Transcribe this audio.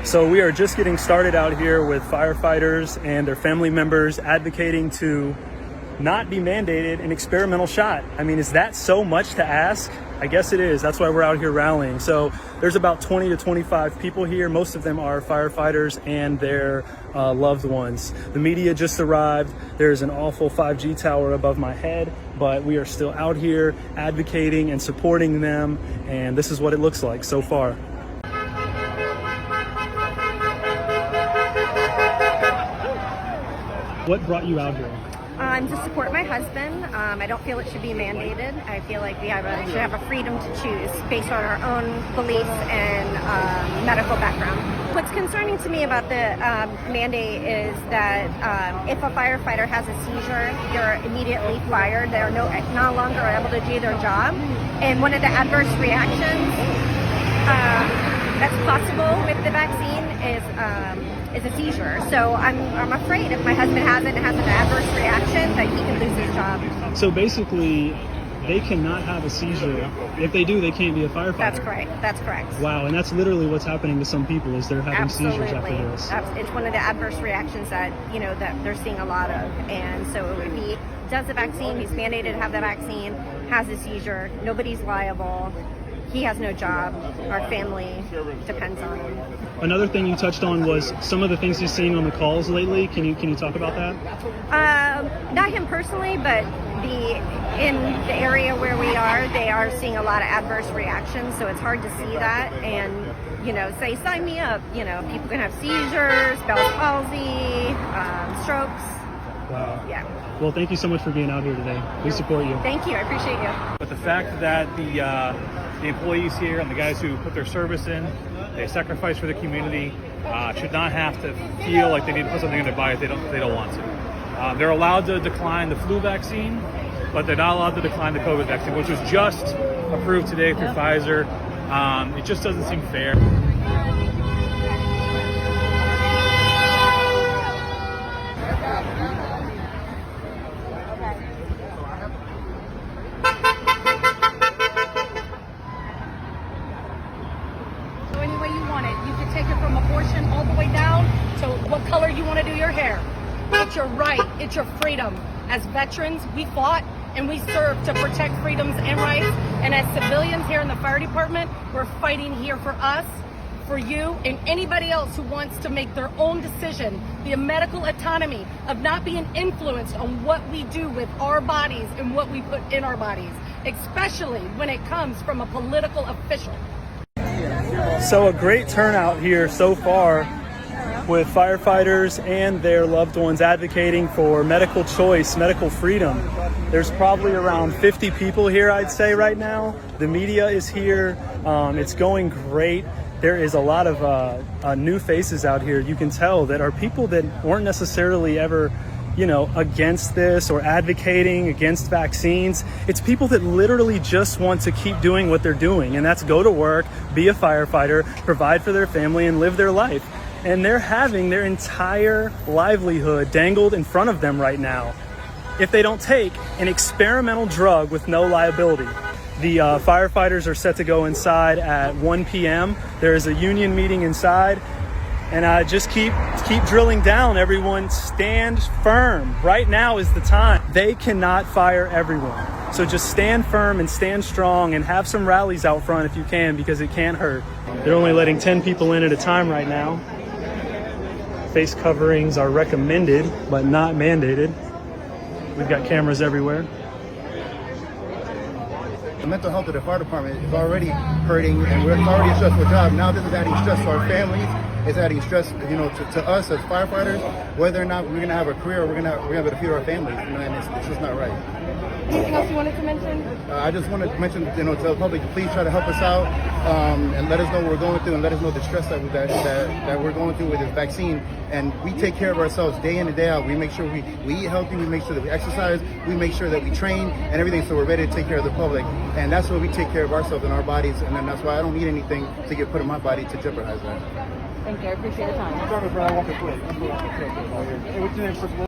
So we are just getting started out here with firefighters and their family members advocating to not be mandated an experimental shot. I mean, is that so much to ask? I guess it is. That's why we're out here rallying. So there's about 20 to 25 people here. Most of them are firefighters and their loved ones. The media just arrived. There's an awful 5G tower above my head, but we are still out here advocating and supporting them. And this is what it looks like so far. What brought you out here? To support my husband. I don't feel it should be mandated. I feel like we should have a freedom to choose based on our own beliefs and medical background. What's concerning to me about the mandate is that if a firefighter has a seizure, they're immediately fired. They're no longer able to do their job. And one of the adverse reactions that's possible with the vaccine is a seizure. So I'm afraid if my husband has an adverse reaction that he can lose his job. So basically, they cannot have a seizure. If they do, they can't be a firefighter. That's correct. That's correct. Wow, and that's literally what's happening to some people is they're having seizures after this. It's one of the adverse reactions that that they're seeing a lot of. And so if he does the vaccine, he's mandated to have the vaccine, has a seizure, nobody's liable. He has no job. Our family depends on him. Another thing you touched on was some of the things he's seeing on the calls lately. Can you talk about that? Not him personally, but in the area where we are, they are seeing a lot of adverse reactions. So it's hard to see that and say sign me up. People can have seizures, Bell's palsy, strokes. Wow. Yeah. Well, thank you so much for being out here today. We support you. Thank you. I appreciate you. But the fact that the employees here and the guys who put their service in, they sacrifice for the community, should not have to feel like they need to put something in their body if they don't want to. They're allowed to decline the flu vaccine, but they're not allowed to decline the COVID vaccine, which was just approved today through Pfizer. It just doesn't seem fair. Any way you want it. You can take it from abortion all the way down to what color you want to do your hair. It's your right. It's your freedom. As veterans, we fought and we served to protect freedoms and rights. And as civilians here in the fire department, we're fighting here for us, for you, and anybody else who wants to make their own decision. The medical autonomy of not being influenced on what we do with our bodies and what we put in our bodies, especially when it comes from a political official. So a great turnout here so far with firefighters and their loved ones advocating for medical choice, medical freedom. There's probably around 50 people here, I'd say, right now. The media is here. It's going great. There is a lot of new faces out here. You can tell that are people that weren't necessarily ever against this or advocating against vaccines. It's people that literally just want to keep doing what they're doing, and that's go to work, be a firefighter, provide for their family, and live their life. And they're having their entire livelihood dangled in front of them right now if they don't take an experimental drug with no liability. The firefighters are set to go inside at 1 p.m. There is a union meeting inside. And just keep drilling down, everyone. Stand firm. Right now is the time. They cannot fire everyone. So just stand firm and stand strong and have some rallies out front if you can, because it can't hurt. They're only letting 10 people in at a time right now. Face coverings are recommended, but not mandated. We've got cameras everywhere. The mental health of the fire department is already hurting, and it's already a stressful job. Now this is adding stress to our families. It's adding stress, to us as firefighters, whether or not we're gonna have a career or we're gonna be able to feed our families. And it's just not right. Anything else you wanted to mention? I just wanted to mention, to the public, please try to help us out and let us know what we're going through, and let us know the stress that we're going through with this vaccine. And we take care of ourselves day in and day out. We make sure we eat healthy. We make sure that we exercise. We make sure that we train and everything, so we're ready to take care of the public. And that's why we take care of ourselves and our bodies. And then that's why I don't need anything to get put in my body to jeopardize that. Thank you. I appreciate your time.